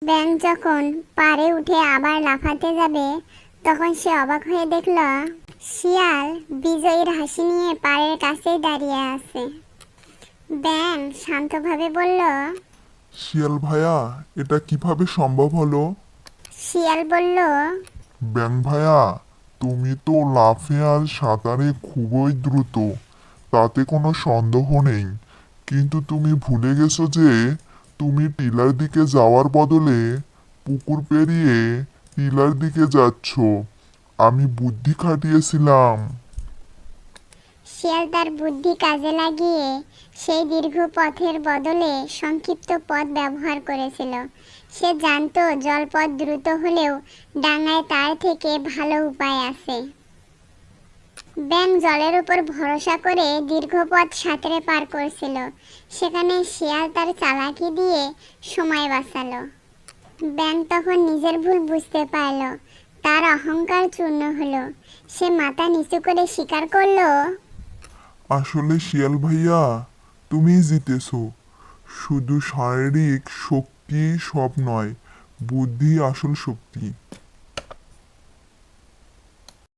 ব্যাঙ যখন পাড়ে উঠে আবার লাফাতে যাবে তখন সে অবাক হয়ে দেখল শিয়াল বিজয়ীর হাসি নিয়ে পাড়ের কাছেই দাঁড়িয়ে আছে। ব্যাঙ শান্তভাবে বলল, শিয়াল ভাইয়া, এটা কিভাবে সম্ভব হলো? শিয়াল বলল, ব্যাং ভাইয়া, তুমি তো লাফে আর সাঁতারে খুবই দ্রুত, তাতে কোনো সন্দেহ নেই। কিন্তু তুমি ভুলে গেছো যে তুমি টিলার দিকে যাওয়ার বদলে পুকুর পেরিয়ে টিলার দিকে যাচ্ছ। আমি বুদ্ধি খাটিয়েছিলাম। শিয়াল তার বুদ্ধি কাজে লাগিয়ে সেই দীর্ঘ পথের বদলে সংক্ষিপ্ত পথ ব্যবহার করেছিল। সে জানতো জলপথ দ্রুত হলেও ডাঙায় তার থেকে ভালো উপায় আছে। ব্যাঙ জলের উপর ভরসা করে দীর্ঘ পথ সাঁতরে পার করছিল। সেখানে শিয়াল তার চালাকি দিয়ে সময় বাঁচালো। ব্যাঙ তখন নিজের ভুল বুঝতে পারল। তার অহংকার চূর্ণ হলো। সে মাথা নিচু করে স্বীকার করলো, আসলে শিয়াল ভাইয়া, তুমি জিতেছো। শুধু শারীরিক শক্তি সব নয়, বুদ্ধি আসল শক্তি।